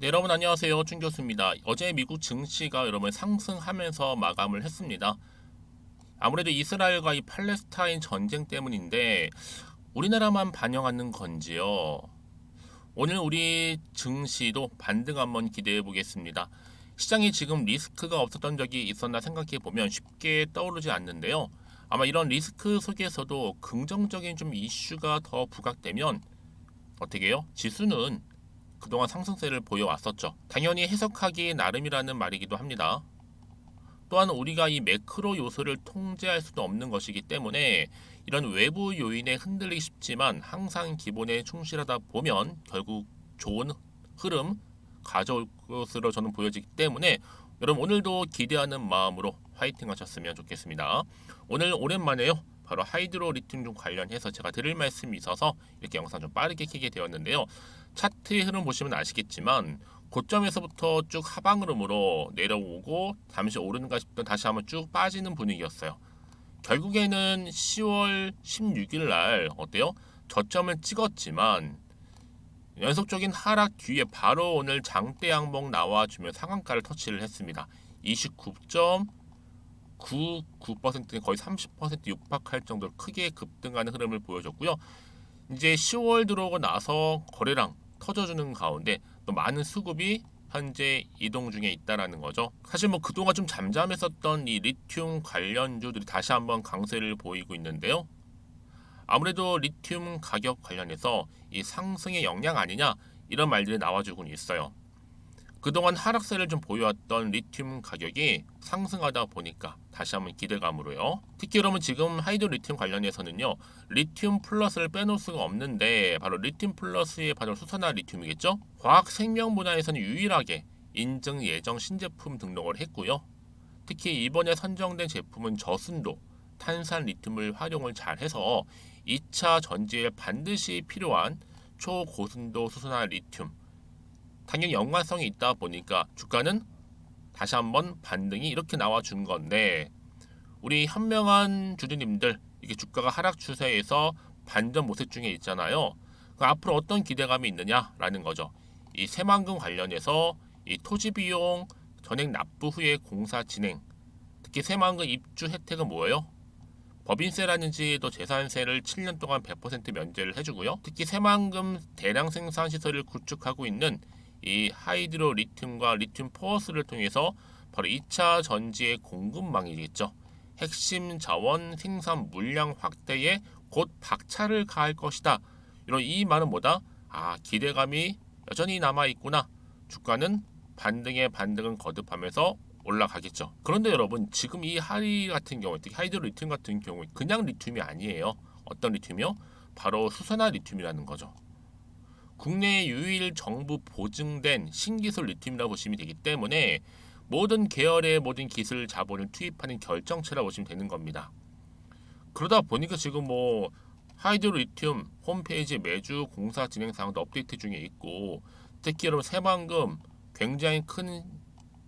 네, 여러분 안녕하세요. 춘 교수입니다. 어제 미국 증시가 여러분 상승하면서 마감을 했습니다. 아무래도 이스라엘과 이 팔레스타인 전쟁 때문인데 우리나라만 반영하는 건지요? 오늘 우리 증시도 반등 한번 기대해 보겠습니다. 시장이 지금 리스크가 없었던 적이 있었나 생각해 보면 쉽게 떠오르지 않는데요. 아마 이런 리스크 속에서도 긍정적인 좀 이슈가 더 부각되면 어떻게 해요? 지수는 그동안 상승세를 보여왔었죠. 당연히 해석하기 나름이라는 말이기도 합니다. 또한 우리가 이 매크로 요소를 통제할 수도 없는 것이기 때문에 이런 외부 요인에 흔들리기 쉽지만 항상 기본에 충실하다 보면 결국 좋은 흐름 가져올 것으로 저는 보여지기 때문에 여러분 오늘도 기대하는 마음으로 화이팅 하셨으면 좋겠습니다. 오늘 오랜만에요. 바로 하이드로 리튬 좀 관련해서 제가 드릴 말씀이 있어서 이렇게 영상 좀 빠르게 켜게 되었는데요. 차트의 흐름 보시면 아시겠지만 고점에서부터 쭉 하방 흐름으로 내려오고 잠시 오르는가 싶던 다시 한번 쭉 빠지는 분위기였어요. 결국에는 10월 16일 날 어때요? 저점을 찍었지만 연속적인 하락 뒤에 바로 오늘 장대 양봉 나와주며 상한가를 터치를 했습니다. 29.99% 거의 30% 육박할 정도로 크게 급등하는 흐름을 보여줬고요. 이제 10월 들어오고 나서 거래량 터져주는 가운데 또 많은 수급이 현재 이동 중에 있다라는 거죠. 사실 뭐 그동안 좀 잠잠했었던 이 리튬 관련주들이 다시 한번 강세를 보이고 있는데요. 아무래도 리튬 가격 관련해서 이 상승의 영향 아니냐 이런 말들이 나와주고 있어요. 그동안 하락세를 좀 보여왔던 리튬 가격이 상승하다 보니까 다시 한번 기대감으로요. 특히 여러분 지금 하이드 리튬 관련해서는요. 리튬 플러스를 빼놓을 수가 없는데 바로 리튬 플러스의 바로 수산화 리튬이겠죠. 과학 생명 분야에서는 유일하게 인증 예정 신제품 등록을 했고요. 특히 이번에 선정된 제품은 저순도 탄산 리튬을 활용을 잘해서 2차 전지에 반드시 필요한 초고순도 수산화 리튬 당연히 연관성이 있다 보니까 주가는 다시 한번 반등이 이렇게 나와준 건데 우리 현명한 주주님들 이게 주가가 하락 추세에서 반전 모색 중에 있잖아요. 앞으로 어떤 기대감이 있느냐라는 거죠. 이 새만금 관련해서 이 토지 비용 전액 납부 후에 공사 진행 특히 새만금 입주 혜택은 뭐예요? 법인세라든지 또 재산세를 7년 동안 100% 면제를 해주고요. 특히 새만금 대량 생산 시설을 구축하고 있는 이 하이드로 리튬과 리튬 포어스를 통해서 바로 2차 전지의 공급망이겠죠. 핵심 자원 생산 물량 확대에 곧 박차를 가할 것이다. 이런 이 말은 뭐다? 기대감이 여전히 남아 있구나. 주가는 반등에 반등은 거듭하면서 올라가겠죠. 그런데 여러분 지금 이 하이 같은 경우, 특히 하이드로 리튬 같은 경우 그냥 리튬이 아니에요. 어떤 리튬이요? 바로 수산화 리튬이라는 거죠. 국내 유일 정부 보증된 신기술 리튬이라고 보시면 되기 때문에 모든 계열의 모든 기술 자본을 투입하는 결정체라고 보시면 되는 겁니다. 그러다 보니까 지금 뭐 하이드로 리튬 홈페이지 매주 공사 진행 사항도 업데이트 중에 있고 특히 여러분 새만금 굉장히 큰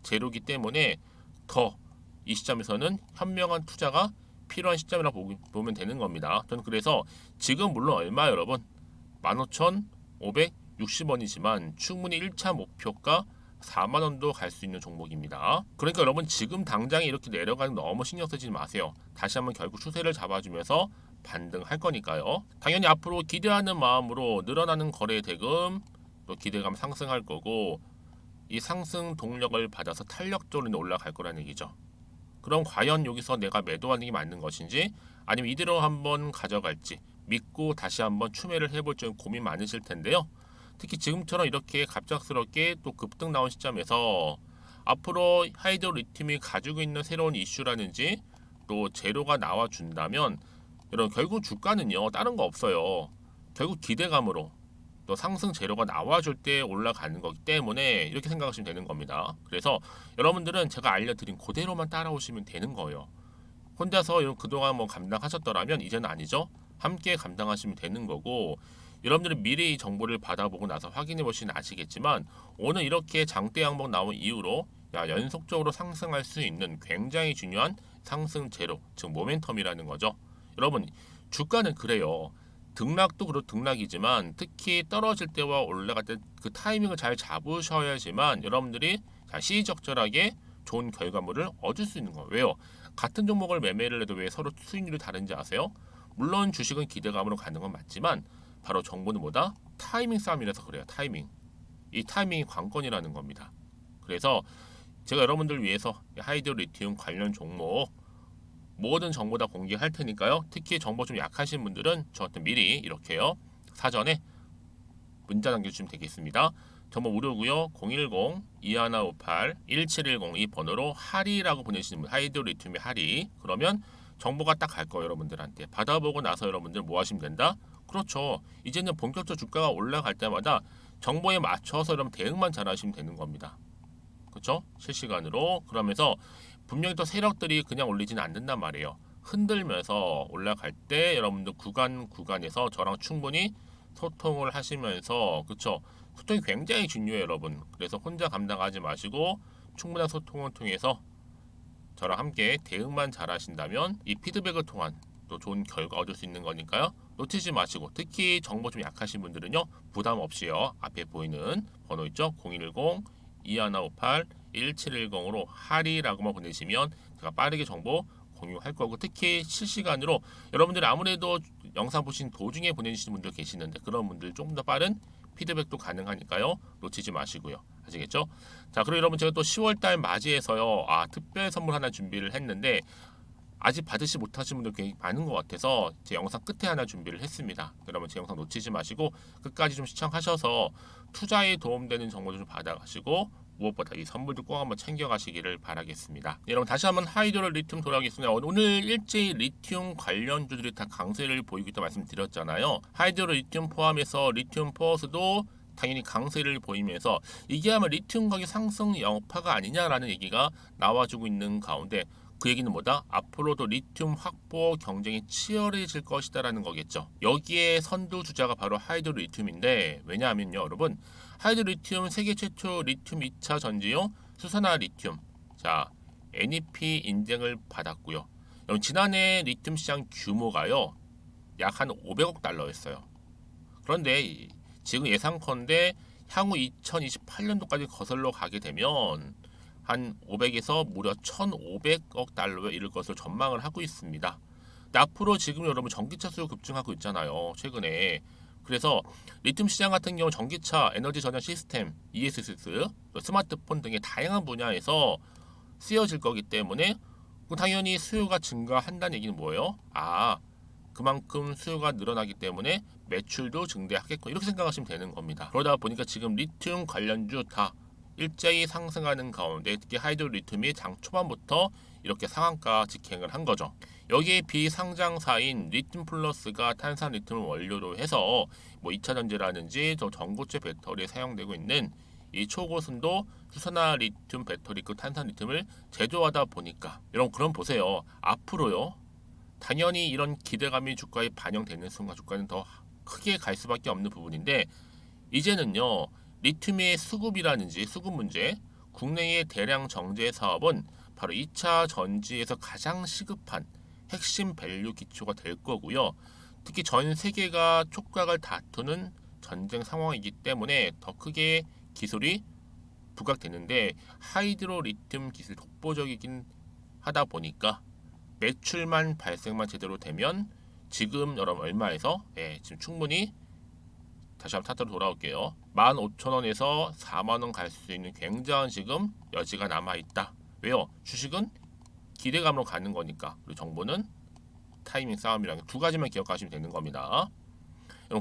재료기 때문에 더 이 시점에서는 현명한 투자가 필요한 시점이라고 보면 되는 겁니다. 저는 그래서 지금 물론 얼마 여러분 15,560원이지만 충분히 1차 목표가 4만원도 갈 수 있는 종목입니다. 그러니까 여러분 지금 당장에 이렇게 내려가는 거 너무 신경 쓰지 마세요. 다시 한번 결국 추세를 잡아주면서 반등할 거니까요. 당연히 앞으로 기대하는 마음으로 늘어나는 거래 대금 또 기대감 상승할 거고 이 상승 동력을 받아서 탄력적으로 올라갈 거라는 얘기죠. 그럼 과연 여기서 내가 매도하는 게 맞는 것인지 아니면 이대로 한번 가져갈지 믿고 다시 한번 추매를 해볼지 고민 많으실 텐데요. 특히 지금처럼 이렇게 갑작스럽게 또 급등 나온 시점에서 앞으로 하이드로 리튬이 가지고 있는 새로운 이슈라든지 또 재료가 나와준다면 여러분 결국 주가는요 다른 거 없어요. 결국 기대감으로 또 상승 재료가 나와줄 때 올라가는 거기 때문에 이렇게 생각하시면 되는 겁니다. 그래서 여러분들은 제가 알려드린 그대로만 따라오시면 되는 거예요. 혼자서 그동안 뭐 감당하셨더라면 이제는 아니죠. 함께 감당하시면 되는 거고 여러분들은 미리 이 정보를 받아보고 나서 확인해 보시면 아시겠지만 오늘 이렇게 장대 양봉 나온 이후로 연속적으로 상승할 수 있는 굉장히 중요한 상승 재료 즉 모멘텀이라는 거죠. 여러분 주가는 그래요. 등락도 그렇 등락이지만 특히 떨어질 때와 올라갈 때 그 타이밍을 잘 잡으셔야지만 여러분들이 시의적절하게 좋은 결과물을 얻을 수 있는 거예요. 왜요? 같은 종목을 매매를 해도 왜 서로 수익률이 다른지 아세요? 물론 주식은 기대감으로 가는 건 맞지만 바로 정보는 뭐다? 타이밍 싸움이라서 그래요. 타이밍. 이 타이밍이 관건이라는 겁니다. 그래서 제가 여러분들 위해서 하이드로 리튬 관련 종목 모든 정보 다 공개할 테니까요. 특히 정보 좀 약하신 분들은 저한테 미리 이렇게요. 사전에 문자 남겨주시면 되겠습니다. 정보 무료고요. 010-2158-1710 이 번호로 하리라고 보내시는 분, 하이드로 리튬의 하리. 그러면 정보가 딱 갈 거예요. 여러분들한테. 받아보고 나서 여러분들 뭐 하시면 된다? 그렇죠. 이제는 본격적으로 주가가 올라갈 때마다 정보에 맞춰서 여러분 대응만 잘 하시면 되는 겁니다. 그렇죠? 실시간으로. 그러면서 분명히 또 세력들이 그냥 올리지는 않는단 말이에요. 흔들면서 올라갈 때 여러분들 구간에서 저랑 충분히 소통을 하시면서, 그렇죠? 소통이 굉장히 중요해요, 여러분. 그래서 혼자 감당하지 마시고 충분한 소통을 통해서 저랑 함께 대응만 잘 하신다면 이 피드백을 통한 또 좋은 결과 얻을 수 있는 거니까요. 놓치지 마시고, 특히 정보 좀 약하신 분들은요, 부담 없이요, 앞에 보이는 번호 있죠? 010-2158-1710으로 하리라고만 보내시면 제가 빠르게 정보 공유할 거고, 특히 실시간으로 여러분들이 아무래도 영상 보신 도중에 보내주시는 분들 계시는데 그런 분들 조금 더 빠른 피드백도 가능하니까요. 놓치지 마시고요. 아시겠죠? 자, 그리고 여러분 제가 또 10월달 맞이해서요, 특별 선물 하나 준비를 했는데 아직 받으시 못하신 분들 굉장히 많은 것 같아서 제 영상 끝에 하나 준비를 했습니다. 여러분 제 영상 놓치지 마시고 끝까지 좀 시청하셔서 투자에 도움되는 정보를 좀 받아가시고 무엇보다 이 선물도 꼭 한번 챙겨가시기를 바라겠습니다. 여러분 다시 한번 하이드로 리튬 돌아오겠습니다. 오늘 일제히 리튬 관련주들이 다 강세를 보이고 있다 말씀드렸잖아요. 하이드로 리튬 포함해서 리튬 포어스도 당연히 강세를 보이면서 이게 아마 리튬 가격 상승 여파가 아니냐라는 얘기가 나와주고 있는 가운데 그 얘기는 뭐다? 앞으로도 리튬 확보 경쟁이 치열해질 것이다라는 거겠죠. 여기에 선두 주자가 바로 하이드로 리튬인데, 왜냐하면요, 여러분, 하이드로 리튬 세계 최초 리튬 2차 전지용 수산화 리튬, 자, NEP 인증을 받았고요. 여러분, 지난해 리튬 시장 규모가요, 약 한 500억 달러였어요. 그런데 지금 예상컨대 향후 2028년도까지 거슬러 가게 되면 한 500에서 무려 1,500억 달러에 이를 것으로 전망을 하고 있습니다. 근데 앞으로 지금 여러분 전기차 수요 급증하고 있잖아요. 최근에. 그래서 리튬 시장 같은 경우 전기차, 에너지 전환 시스템, ESS, 스마트폰 등의 다양한 분야에서 쓰여질 거기 때문에 당연히 수요가 증가한다는 얘기는 뭐예요? 그만큼 수요가 늘어나기 때문에 매출도 증대하겠고 이렇게 생각하시면 되는 겁니다. 그러다 보니까 지금 리튬 관련주 다 일제히 상승하는 가운데 특히 하이드로 리튬이 장 초반부터 이렇게 상한가 직행을 한 거죠. 여기에 비상장사인 리튬 플러스가 탄산 리튬을 원료로 해서 뭐 2차 전지라든지 저 전고체 배터리에 사용되고 있는 이 초고순도 수산화 리튬 배터리급 탄산 리튬을 제조하다 보니까 여러분 그럼 보세요. 앞으로요. 당연히 이런 기대감이 주가에 반영되는 순간 주가는 더 크게 갈 수밖에 없는 부분인데 이제는요. 리튬의 수급이라든지 수급 문제, 국내의 대량 정제 사업은 바로 2차 전지에서 가장 시급한 핵심 밸류 기초가 될 거고요. 특히 전 세계가 촉각을 다투는 전쟁 상황이기 때문에 더 크게 기술이 부각되는데 하이드로 리튬 기술 독보적이긴 하다 보니까 매출만 발생만 제대로 되면 지금 여러분 얼마에서 지금 충분히 다시 한번 차트로 돌아올게요. 15,000원에서 4만원 갈 수 있는 굉장한 지금 여지가 남아있다. 왜요? 주식은 기대감으로 가는 거니까. 그리고 정보는 타이밍 싸움이라는 두 가지만 기억하시면 되는 겁니다.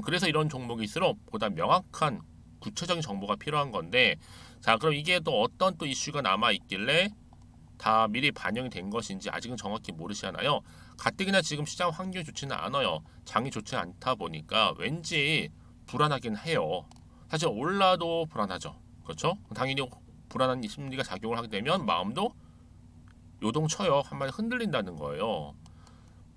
그래서 이런 종목일수록 보다 명확한 구체적인 정보가 필요한 건데 자 그럼 이게 또 어떤 또 이슈가 남아있길래 다 미리 반영이 된 것인지 아직은 정확히 모르시잖아요. 가뜩이나 지금 시장 환경이 좋지는 않아요. 장이 좋지 않다 보니까 왠지 불안하긴 해요. 사실 올라도 불안하죠. 그렇죠? 당연히 불안한 심리가 작용을 하게 되면 마음도 요동쳐요. 한마디 흔들린다는 거예요.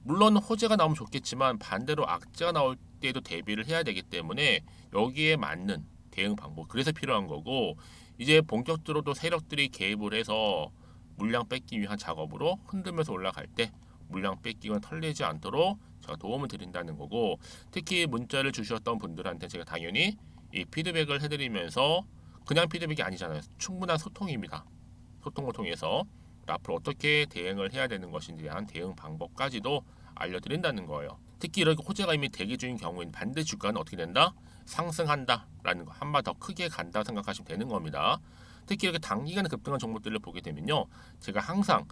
물론 호재가 나오면 좋겠지만 반대로 악재가 나올 때도 대비를 해야 되기 때문에 여기에 맞는 대응 방법 그래서 필요한 거고 이제 본격적으로도 세력들이 개입을 해서 물량 뺏기 위한 작업으로 흔들면서 올라갈 때 물량 뺏기거나 털리지 않도록 제가 도움을 드린다는 거고, 특히 문자를 주셨던 분들한테 제가 당연히 이 피드백을 해드리면서 그냥 피드백이 아니잖아요. 충분한 소통입니다. 소통을 통해서 앞으로 어떻게 대응을 해야 되는 것인지에 대한 대응 방법까지도 알려드린다는 거예요. 특히 이렇게 호재가 이미 대기 중인 경우에는 반드시 주가는 어떻게 된다? 상승한다 라는 거, 한 번 더 크게 간다 생각하시면 되는 겁니다. 특히 이렇게 단기간에 급등한 종목들을 보게 되면요, 제가 항상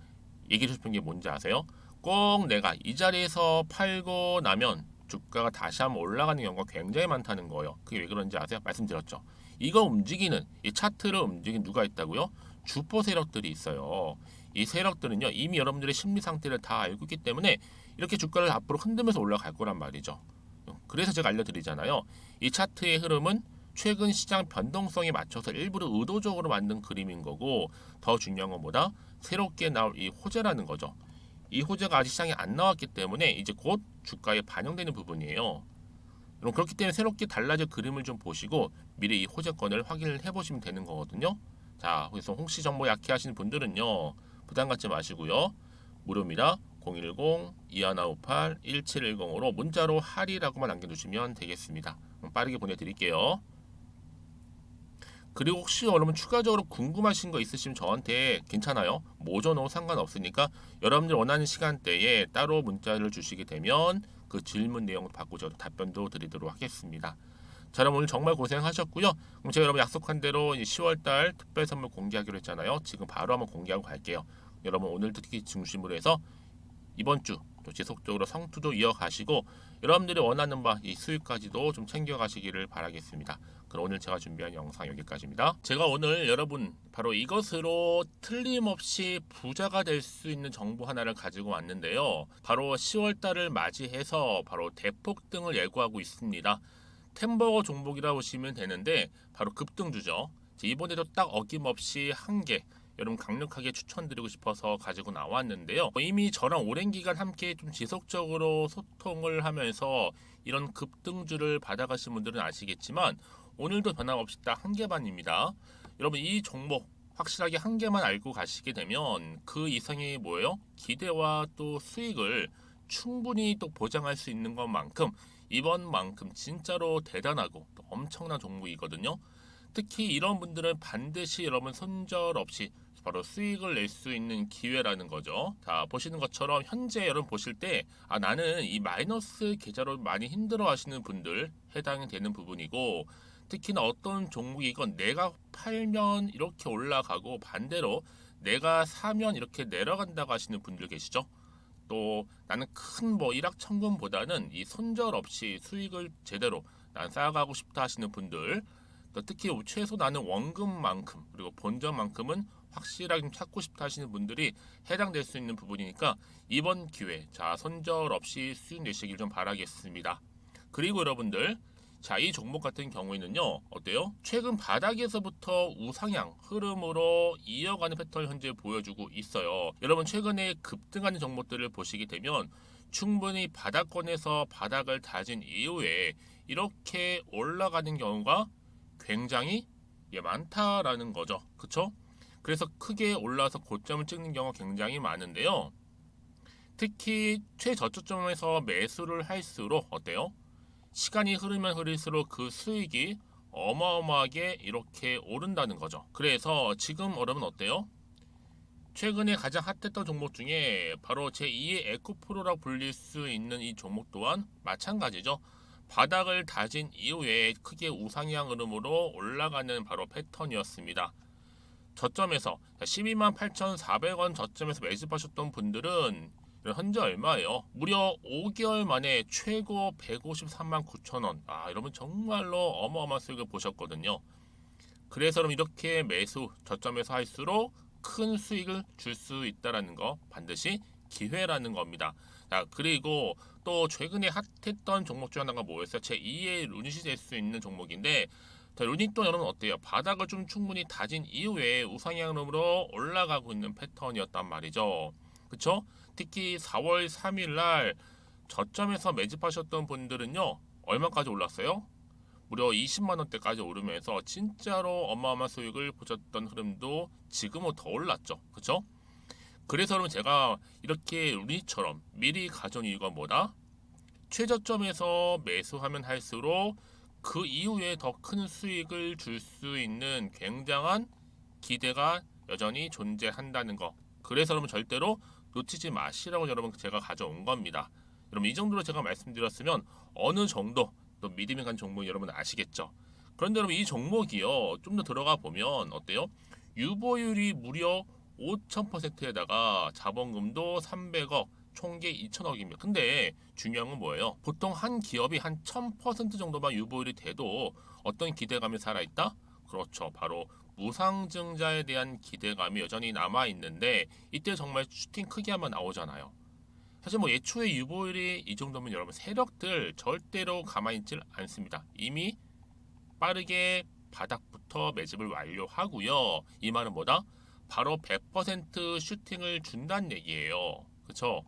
얘기해 주고 싶은 게 뭔지 아세요? 꼭 내가 이 자리에서 팔고 나면 주가가 다시 한번 올라가는 경우가 굉장히 많다는 거예요. 그게 왜 그런지 아세요? 말씀드렸죠. 이거 움직이는, 이 차트를 움직이는 누가 있다고요? 주포 세력들이 있어요. 이 세력들은요, 이미 여러분들의 심리 상태를 다 알고 있기 때문에 이렇게 주가를 앞으로 흔들면서 올라갈 거란 말이죠. 그래서 제가 알려드리잖아요. 이 차트의 흐름은 최근 시장 변동성에 맞춰서 일부러 의도적으로 만든 그림인 거고, 더 중요한 건 뭐다? 새롭게 나올 이 호재라는 거죠. 이 호재가 아직 시장에 안 나왔기 때문에 이제 곧 주가에 반영되는 부분이에요. 그럼 그렇기 때문에 새롭게 달라질 그림을 좀 보시고 미리 이 호재권을 확인을 해보시면 되는 거거든요. 자, 그래서 혹시 정보 약해 하시는 분들은요, 부담 갖지 마시고요. 무료입니다. 010-2158-1710으로 문자로 할이라고만 남겨주시면 되겠습니다. 그럼 빠르게 보내드릴게요. 그리고 혹시 여러분 추가적으로 궁금하신 거 있으시면 저한테 괜찮아요. 모조노 상관없으니까 여러분들 원하는 시간대에 따로 문자를 주시게 되면 그 질문 내용을 받고 저도 답변도 드리도록 하겠습니다. 자, 여러분 오늘 정말 고생하셨고요. 그럼 제가 여러분 약속한 대로 10월달 특별 선물 공개하기로 했잖아요. 지금 바로 한번 공개하고 갈게요. 여러분 오늘 특히 중심으로 해서 이번 주 또 지속적으로 성투도 이어가시고 여러분들이 원하는 바 이 수익까지도 좀 챙겨가시기를 바라겠습니다. 그럼 오늘 제가 준비한 영상 여기까지입니다. 제가 오늘 여러분 바로 이것으로 틀림없이 부자가 될 수 있는 정보 하나를 가지고 왔는데요. 바로 10월달을 맞이해서 바로 대폭등을 예고하고 있습니다. 템버거 종목이라 보시면 되는데 바로 급등주죠. 이번에도 딱 어김없이 한 개 여러분 강력하게 추천드리고 싶어서 가지고 나왔는데요. 이미 저랑 오랜 기간 함께 좀 지속적으로 소통을 하면서 이런 급등주를 받아가신 분들은 아시겠지만 오늘도 변함없이 딱 한 개만입니다. 여러분 이 종목 확실하게 한 개만 알고 가시게 되면 그 이상의 뭐예요? 기대와 또 수익을 충분히 또 보장할 수 있는 것만큼 이번만큼 진짜로 대단하고 또 엄청난 종목이거든요. 특히 이런 분들은 반드시 여러분 손절 없이 바로 수익을 낼 수 있는 기회라는 거죠. 자, 보시는 것처럼 현재 여러분 보실 때 나는 이 마이너스 계좌로 많이 힘들어 하시는 분들 해당이 되는 부분이고, 특히나 어떤 종목이건 내가 팔면 이렇게 올라가고 반대로 내가 사면 이렇게 내려간다고 하시는 분들 계시죠. 또 나는 큰 뭐 일확천금보다는 이 손절 없이 수익을 제대로 난 쌓아가고 싶다 하시는 분들, 또 특히 최소 나는 원금만큼 그리고 본전만큼은 확실하게 좀 찾고 싶다 하시는 분들이 해당될 수 있는 부분이니까 이번 기회 자 손절 없이 수익 내시길 좀 바라겠습니다. 그리고 여러분들 자, 이 종목 같은 경우에는요 어때요? 최근 바닥에서부터 우상향 흐름으로 이어가는 패턴을 현재 보여주고 있어요. 여러분 최근에 급등하는 종목들을 보시게 되면 충분히 바닥권에서 바닥을 다진 이후에 이렇게 올라가는 경우가 굉장히 많다라는 거죠. 그쵸? 그래서 크게 올라서 고점을 찍는 경우가 굉장히 많은데요. 특히 최저점에서 매수를 할수록 어때요? 시간이 흐르면 흐를수록 그 수익이 어마어마하게 이렇게 오른다는 거죠. 그래서 지금 여러분 어때요? 최근에 가장 핫했던 종목 중에 바로 제2의 에코프로라고 불릴 수 있는 이 종목 또한 마찬가지죠. 바닥을 다진 이후에 크게 우상향 흐름으로 올라가는 바로 패턴이었습니다. 저점에서 128,400원 저점에서 매집하셨던 분들은 현재 얼마예요? 무려 5개월 만에 최고 153만 9천원. 여러분 정말로 어마어마한 수익을 보셨거든요. 그래서 여러분 이렇게 매수 저점에서 할수록 큰 수익을 줄 수 있다는 거 반드시 기회라는 겁니다. 자, 그리고 또 최근에 핫했던 종목 중 하나가 뭐였어요? 제2의 루닛이 될 수 있는 종목인데, 자, 루닛도 여러분 어때요? 바닥을 좀 충분히 다진 이후에 우상향으로 올라가고 있는 패턴이었단 말이죠. 그쵸? 특히 4월 3일 날 저점에서 매집하셨던 분들은요 얼마까지 올랐어요? 무려 20만원대까지 오르면서 진짜로 어마어마한 수익을 보셨던 흐름도 지금은 더 올랐죠. 그쵸? 그래서 여러분 제가 이렇게 루니처럼 미리 가져온 이유가 뭐다? 최저점에서 매수하면 할수록 그 이후에 더 큰 수익을 줄 수 있는 굉장한 기대가 여전히 존재한다는 거. 그래서 여러분 절대로 놓치지 마시라고 여러분 제가 가져온 겁니다. 여러분 이 정도로 제가 말씀드렸으면 어느 정도 또 믿음이 간 종목 여러분 아시겠죠? 그런데 여러분 이 종목이요 좀 더 들어가 보면 어때요? 유보율이 무려 5,000%에다가 자본금도 300억, 총계 2천억입니다. 근데 중요한 건 뭐예요? 보통 한 기업이 한 1000% 정도만 유보율이 돼도 어떤 기대감이 살아있다? 그렇죠. 바로 무상증자에 대한 기대감이 여전히 남아 있는데 이때 정말 슈팅 크게 한번 나오잖아요. 사실 뭐 예초에 유보율이 이 정도면 여러분 세력들 절대로 가만히 있질 않습니다. 이미 빠르게 바닥부터 매집을 완료하고요. 이 말은 뭐다? 바로 100% 슈팅을 준다는 얘기예요. 그렇죠?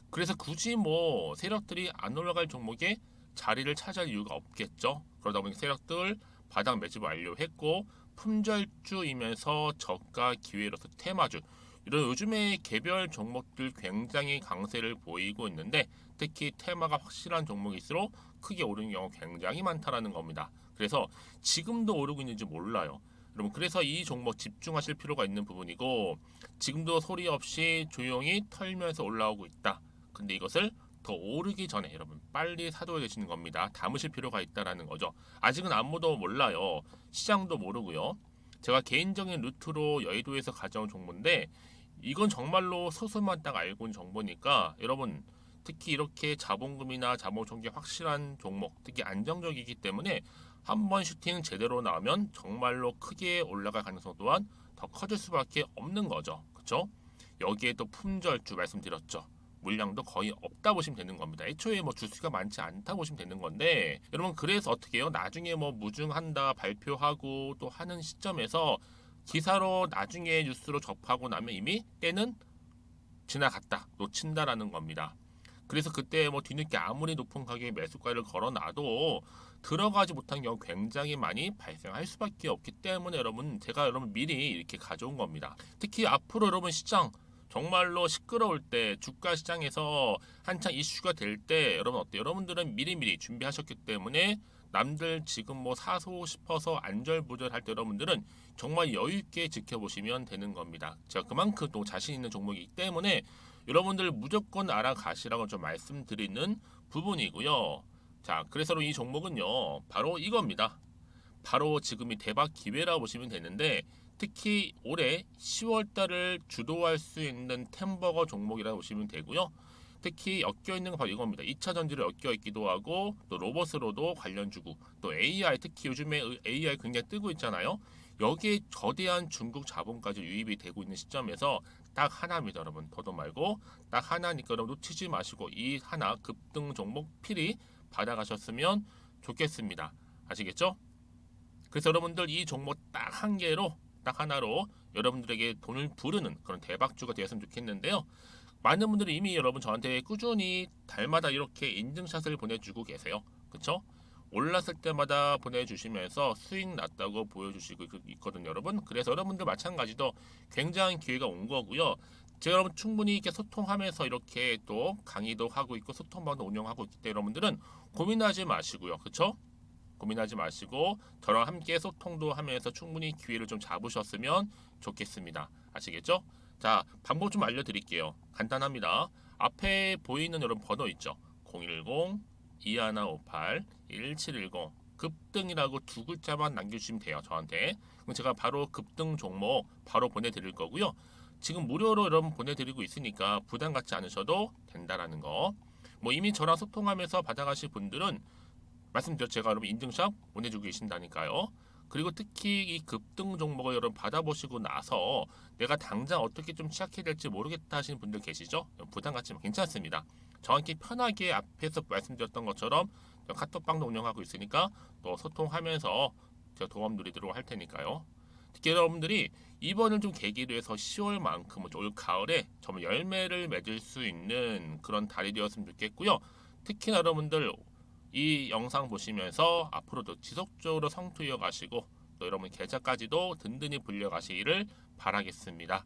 그래서 굳이 뭐 세력들이 안 올라갈 종목에 자리를 차지할 이유가 없겠죠. 그러다 보니 세력들 바닥 매집 완료했고 품절주이면서 저가 기회로서 테마주 이런 요즘에 개별 종목들 굉장히 강세를 보이고 있는데 특히 테마가 확실한 종목일수록 크게 오르는 경우 굉장히 많다라는 겁니다. 그래서 지금도 오르고 있는지 몰라요. 여러분 그래서 이 종목 집중하실 필요가 있는 부분이고 지금도 소리 없이 조용히 털면서 올라오고 있다. 근데 이것을 더 오르기 전에 여러분 빨리 사둬야 되시는 겁니다. 담으실 필요가 있다라는 거죠. 아직은 아무도 몰라요. 시장도 모르고요. 제가 개인적인 루트로 여의도에서 가져온 정보인데 이건 정말로 소수만 딱 알고 있는 정보니까 여러분 특히 이렇게 자본금이나 자본총계 확실한 종목 특히 안정적이기 때문에 한번 슈팅 제대로 나오면 정말로 크게 올라갈 가능성 또한 더 커질 수밖에 없는 거죠. 그렇죠? 여기에 또 품절주 말씀드렸죠. 물량도 거의 없다 보시면 되는 겁니다. 애초에 뭐 주수가 많지 않다 보시면 되는 건데 여러분 그래서 어떻게 해요? 나중에 뭐 무증한다 발표하고 또 하는 시점에서 기사로 나중에 뉴스로 접하고 나면 이미 때는 지나갔다 놓친다라는 겁니다. 그래서 그때 뭐 뒤늦게 아무리 높은 가격에 매수가를 걸어놔도 들어가지 못한 경우 굉장히 많이 발생할 수밖에 없기 때문에 여러분 제가 여러분 미리 이렇게 가져온 겁니다. 특히 앞으로 여러분 시장 정말로 시끄러울 때 주가 시장에서 한창 이슈가 될 때 여러분 어때요? 여러분들은 미리미리 준비하셨기 때문에 남들 지금 뭐 사소 싶어서 안절부절할 때 여러분들은 정말 여유 있게 지켜보시면 되는 겁니다. 제가 그만큼 또 자신 있는 종목이기 때문에 여러분들 무조건 알아가시라고 좀 말씀드리는 부분이고요. 자, 그래서 이 종목은요, 바로 이겁니다. 바로 지금이 대박 기회라고 보시면 되는데 특히 올해 10월 달을 주도할 수 있는 템버거 종목이라고 보시면 되고요. 특히 엮여 있는 건 바로 이겁니다. 2차 전지로 엮여 있기도 하고 또 로봇으로도 관련 주고 또 AI 특히 요즘에 AI 굉장히 뜨고 있잖아요. 여기에 거대한 중국 자본까지 유입이 되고 있는 시점에서 딱 하나입니다, 여러분. 더도 말고 딱 하나니까 여러분 놓치지 마시고 이 하나 급등 종목 필히 받아가셨으면 좋겠습니다. 아시겠죠? 그래서 여러분들 이 종목 딱 한 개로 딱 하나로 여러분들에게 돈을 부르는 그런 대박주가 되었으면 좋겠는데요. 많은 분들이 이미 여러분 저한테 꾸준히 달마다 이렇게 인증샷을 보내주고 계세요. 그쵸? 올랐을 때마다 보내주시면서 수익 났다고 보여주시고 있거든요, 여러분. 그래서 여러분들 마찬가지도 굉장한 기회가 온 거고요. 제가 여러분 충분히 이렇게 소통하면서 이렇게 또 강의도 하고 있고 소통방도 운영하고 있기 때문에 여러분들은 고민하지 마시고요. 그쵸? 고민하지 마시고 저랑 함께 소통도 하면서 충분히 기회를 좀 잡으셨으면 좋겠습니다. 아시겠죠? 자, 방법 좀 알려드릴게요. 간단합니다. 앞에 보이는 여러분 번호 있죠? 010-2158-1710 급등이라고 두 글자만 남겨주시면 돼요. 저한테. 그럼 제가 바로 급등 종목 바로 보내드릴 거고요. 지금 무료로 여러분 보내드리고 있으니까 부담 갖지 않으셔도 된다라는 거. 뭐 이미 저랑 소통하면서 받아가실 분들은 말씀드렸죠. 제가 여러분 인증샷 보내주고 계신다니까요. 그리고 특히 이 급등 종목을 여러분 받아보시고 나서 내가 당장 어떻게 좀 시작해야 될지 모르겠다 하시는 분들 계시죠? 부담 갖지만 괜찮습니다. 저한테 편하게 앞에서 말씀드렸던 것처럼 카톡방도 운영하고 있으니까 또 소통하면서 제가 도움 드리도록 할 테니까요. 특히 여러분들이 이번을 좀 계기로 해서 10월만큼은 올 가을에 정말 열매를 맺을 수 있는 그런 달이 되었으면 좋겠고요. 특히나 여러분들 이 영상 보시면서 앞으로도 지속적으로 성투 이어가시고 또 여러분 계좌까지도 든든히 불려가시기를 바라겠습니다.